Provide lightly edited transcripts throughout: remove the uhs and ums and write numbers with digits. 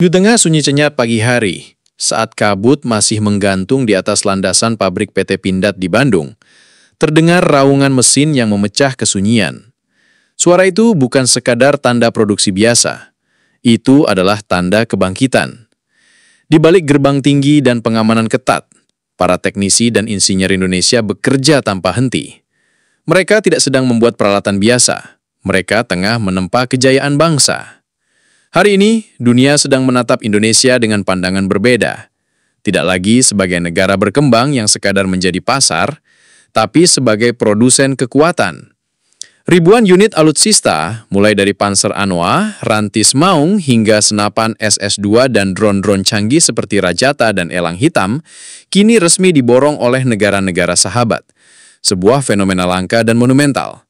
Di tengah sunyi senyap pagi hari, saat kabut masih menggantung di atas landasan pabrik PT Pindad di Bandung, terdengar raungan mesin yang memecah kesunyian. Suara itu bukan sekadar tanda produksi biasa, itu adalah tanda kebangkitan. Di balik gerbang tinggi dan pengamanan ketat, para teknisi dan insinyur Indonesia bekerja tanpa henti. Mereka tidak sedang membuat peralatan biasa, mereka tengah menempa kejayaan bangsa. Hari ini, dunia sedang menatap Indonesia dengan pandangan berbeda. Tidak lagi sebagai negara berkembang yang sekadar menjadi pasar, tapi sebagai produsen kekuatan. Ribuan unit alutsista, mulai dari Panzer Anoa, Rantis Maung, hingga senapan SS-2 dan drone-drone canggih seperti Rajata dan Elang Hitam, kini resmi diborong oleh negara-negara sahabat. Sebuah fenomena langka dan monumental.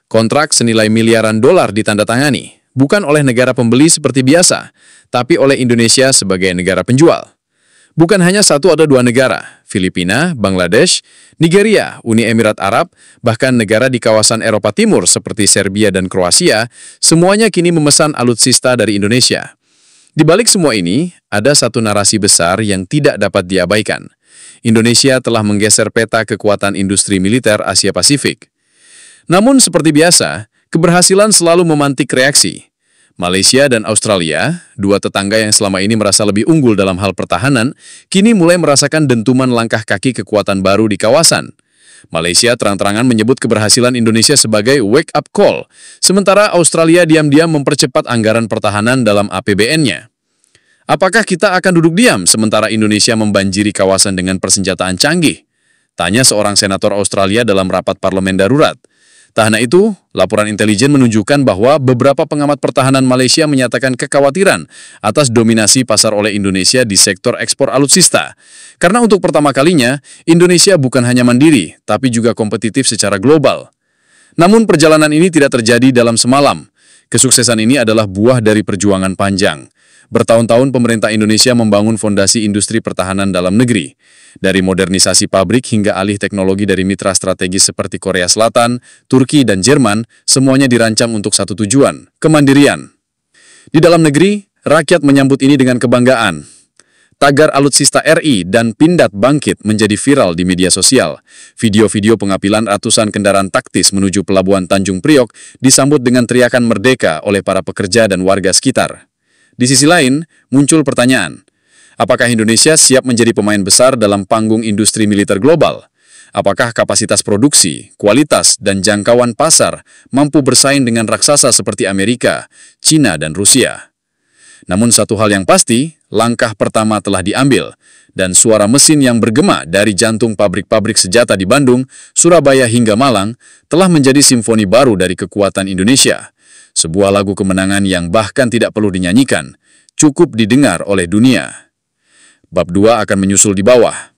Kontrak senilai miliaran dolar ditandatangani, bukan oleh negara pembeli seperti biasa, tapi oleh Indonesia sebagai negara penjual. Bukan hanya satu atau dua negara, Filipina, Bangladesh, Nigeria, Uni Emirat Arab, bahkan negara di kawasan Eropa Timur seperti Serbia dan Kroasia, semuanya kini memesan alutsista dari Indonesia. Di balik semua ini, ada satu narasi besar yang tidak dapat diabaikan. Indonesia telah menggeser peta kekuatan industri militer Asia Pasifik. Namun seperti biasa, keberhasilan selalu memantik reaksi. Malaysia dan Australia, dua tetangga yang selama ini merasa lebih unggul dalam hal pertahanan, kini mulai merasakan dentuman langkah kaki kekuatan baru di kawasan. Malaysia terang-terangan menyebut keberhasilan Indonesia sebagai wake-up call, sementara Australia diam-diam mempercepat anggaran pertahanan dalam APBN-nya. Apakah kita akan duduk diam sementara Indonesia membanjiri kawasan dengan persenjataan canggih? Tanya seorang senator Australia dalam rapat parlemen darurat. Tak hanya itu, laporan intelijen menunjukkan bahwa beberapa pengamat pertahanan Malaysia menyatakan kekhawatiran atas dominasi pasar oleh Indonesia di sektor ekspor alutsista. Karena untuk pertama kalinya, Indonesia bukan hanya mandiri, tapi juga kompetitif secara global. Namun perjalanan ini tidak terjadi dalam semalam. Kesuksesan ini adalah buah dari perjuangan panjang. Bertahun-tahun pemerintah Indonesia membangun fondasi industri pertahanan dalam negeri. Dari modernisasi pabrik hingga alih teknologi dari mitra strategis seperti Korea Selatan, Turki, dan Jerman, semuanya dirancang untuk satu tujuan, kemandirian. Di dalam negeri, rakyat menyambut ini dengan kebanggaan. Tagar alutsista RI dan Pindad bangkit menjadi viral di media sosial. Video-video pengambilan ratusan kendaraan taktis menuju pelabuhan Tanjung Priok disambut dengan teriakan merdeka oleh para pekerja dan warga sekitar. Di sisi lain, muncul pertanyaan, apakah Indonesia siap menjadi pemain besar dalam panggung industri militer global? Apakah kapasitas produksi, kualitas, dan jangkauan pasar mampu bersaing dengan raksasa seperti Amerika, China, dan Rusia? Namun satu hal yang pasti, langkah pertama telah diambil, dan suara mesin yang bergema dari jantung pabrik-pabrik senjata di Bandung, Surabaya hingga Malang telah menjadi simfoni baru dari kekuatan Indonesia. Sebuah lagu kemenangan yang bahkan tidak perlu dinyanyikan, cukup didengar oleh dunia. Bab 2 akan menyusul di bawah.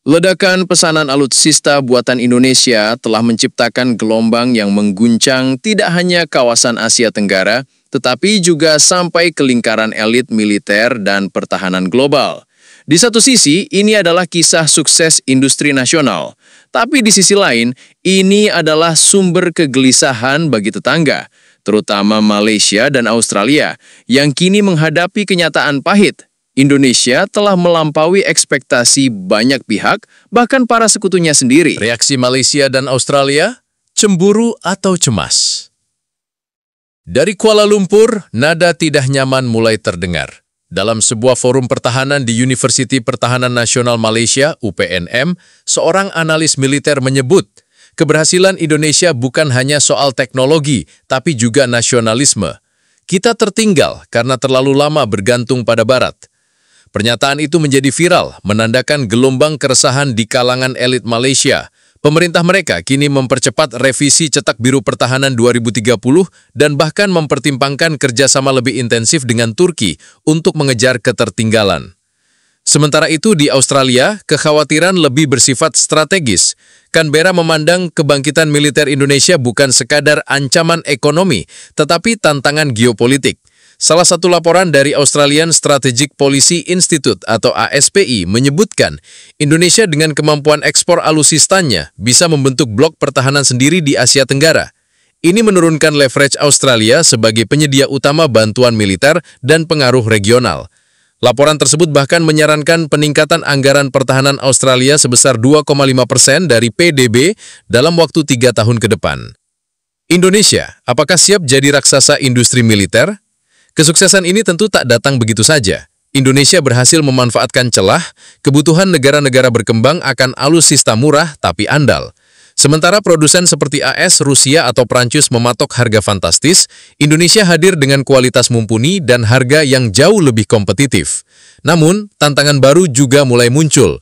Ledakan pesanan alutsista buatan Indonesia telah menciptakan gelombang yang mengguncang tidak hanya kawasan Asia Tenggara, tetapi juga sampai ke lingkaran elit militer dan pertahanan global. Di satu sisi, ini adalah kisah sukses industri nasional. Tapi di sisi lain, ini adalah sumber kegelisahan bagi tetangga, terutama Malaysia dan Australia, yang kini menghadapi kenyataan pahit. Indonesia telah melampaui ekspektasi banyak pihak, bahkan para sekutunya sendiri. Reaksi Malaysia dan Australia, cemburu atau cemas? Dari Kuala Lumpur, nada tidak nyaman mulai terdengar. Dalam sebuah forum pertahanan di Universiti Pertahanan Nasional Malaysia, UPNM, seorang analis militer menyebut, keberhasilan Indonesia bukan hanya soal teknologi, tapi juga nasionalisme. Kita tertinggal karena terlalu lama bergantung pada Barat. Pernyataan itu menjadi viral, menandakan gelombang keresahan di kalangan elit Malaysia. Pemerintah mereka kini mempercepat revisi Cetak Biru Pertahanan 2030 dan bahkan mempertimbangkan kerjasama lebih intensif dengan Turki untuk mengejar ketertinggalan. Sementara itu di Australia, kekhawatiran lebih bersifat strategis. Canberra memandang kebangkitan militer Indonesia bukan sekadar ancaman ekonomi, tetapi tantangan geopolitik. Salah satu laporan dari Australian Strategic Policy Institute atau ASPI menyebutkan Indonesia dengan kemampuan ekspor alutsistanya bisa membentuk blok pertahanan sendiri di Asia Tenggara. Ini menurunkan leverage Australia sebagai penyedia utama bantuan militer dan pengaruh regional. Laporan tersebut bahkan menyarankan peningkatan anggaran pertahanan Australia sebesar 2,5% dari PDB dalam waktu 3 tahun ke depan. Indonesia, apakah siap jadi raksasa industri militer? Kesuksesan ini tentu tak datang begitu saja. Indonesia berhasil memanfaatkan celah, kebutuhan negara-negara berkembang akan alutsista murah tapi andal. Sementara produsen seperti AS, Rusia, atau Prancis mematok harga fantastis, Indonesia hadir dengan kualitas mumpuni dan harga yang jauh lebih kompetitif. Namun, tantangan baru juga mulai muncul.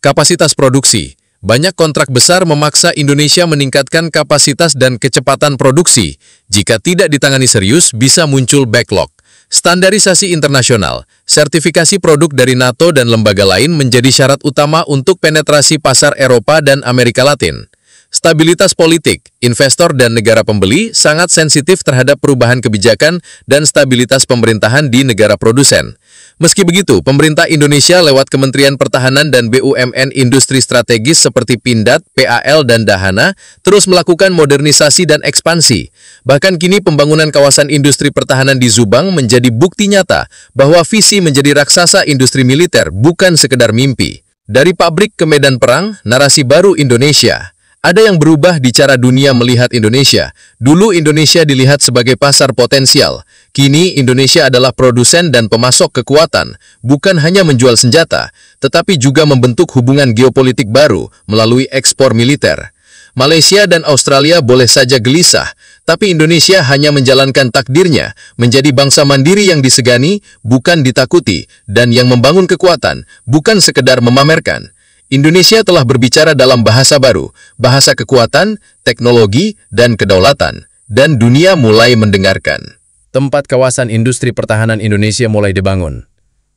Kapasitas produksi. Banyak kontrak besar memaksa Indonesia meningkatkan kapasitas dan kecepatan produksi. Jika tidak ditangani serius, bisa muncul backlog. Standarisasi internasional, sertifikasi produk dari NATO dan lembaga lain menjadi syarat utama untuk penetrasi pasar Eropa dan Amerika Latin. Stabilitas politik, investor dan negara pembeli sangat sensitif terhadap perubahan kebijakan dan stabilitas pemerintahan di negara produsen. Meski begitu, pemerintah Indonesia lewat Kementerian Pertahanan dan BUMN industri strategis seperti Pindad, PAL, dan Dahana terus melakukan modernisasi dan ekspansi. Bahkan kini pembangunan kawasan industri pertahanan di Subang menjadi bukti nyata bahwa visi menjadi raksasa industri militer bukan sekedar mimpi. Dari pabrik ke medan perang, narasi baru Indonesia. Ada yang berubah di cara dunia melihat Indonesia. Dulu Indonesia dilihat sebagai pasar potensial. Kini Indonesia adalah produsen dan pemasok kekuatan, bukan hanya menjual senjata, tetapi juga membentuk hubungan geopolitik baru melalui ekspor militer. Malaysia dan Australia boleh saja gelisah, tapi Indonesia hanya menjalankan takdirnya, menjadi bangsa mandiri yang disegani, bukan ditakuti, dan yang membangun kekuatan, bukan sekedar memamerkan. Indonesia telah berbicara dalam bahasa baru, bahasa kekuatan, teknologi, dan kedaulatan, dan dunia mulai mendengarkan. Tempat kawasan industri pertahanan Indonesia mulai dibangun.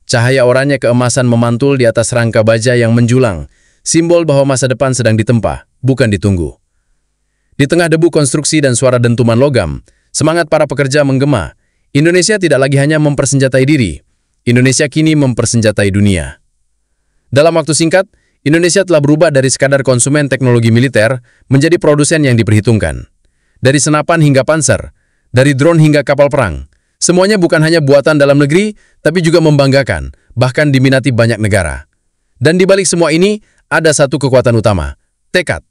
Cahaya oranye keemasan memantul di atas rangka baja yang menjulang, simbol bahwa masa depan sedang ditempa, bukan ditunggu. Di tengah debu konstruksi dan suara dentuman logam, semangat para pekerja menggema. Indonesia tidak lagi hanya mempersenjatai diri, Indonesia kini mempersenjatai dunia. Dalam waktu singkat, Indonesia telah berubah dari sekadar konsumen teknologi militer menjadi produsen yang diperhitungkan. Dari senapan hingga panser, dari drone hingga kapal perang, semuanya bukan hanya buatan dalam negeri, tapi juga membanggakan, bahkan diminati banyak negara. Dan di balik semua ini, ada satu kekuatan utama, tekad.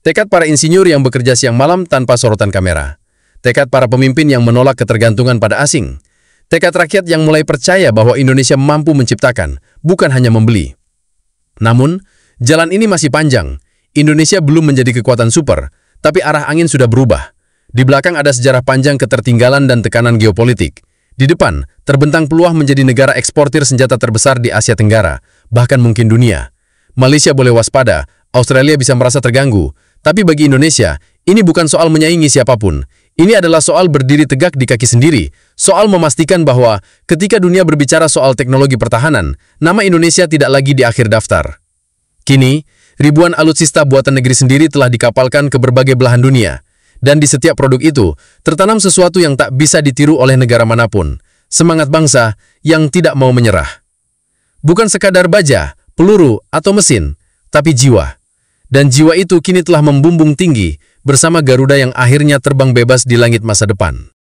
Tekad para insinyur yang bekerja siang malam tanpa sorotan kamera. Tekad para pemimpin yang menolak ketergantungan pada asing. Tekad rakyat yang mulai percaya bahwa Indonesia mampu menciptakan, bukan hanya membeli. Namun, jalan ini masih panjang. Indonesia belum menjadi kekuatan super, tapi arah angin sudah berubah. Di belakang ada sejarah panjang ketertinggalan dan tekanan geopolitik. Di depan, terbentang peluang menjadi negara eksportir senjata terbesar di Asia Tenggara, bahkan mungkin dunia. Malaysia boleh waspada, Australia bisa merasa terganggu. Tapi bagi Indonesia, ini bukan soal menyaingi siapapun. Ini adalah soal berdiri tegak di kaki sendiri, soal memastikan bahwa ketika dunia berbicara soal teknologi pertahanan, nama Indonesia tidak lagi di akhir daftar. Kini, ribuan alutsista buatan negeri sendiri telah dikapalkan ke berbagai belahan dunia, dan di setiap produk itu tertanam sesuatu yang tak bisa ditiru oleh negara manapun, semangat bangsa yang tidak mau menyerah. Bukan sekadar baja, peluru, atau mesin, tapi jiwa. Dan jiwa itu kini telah membumbung tinggi bersama Garuda yang akhirnya terbang bebas di langit masa depan.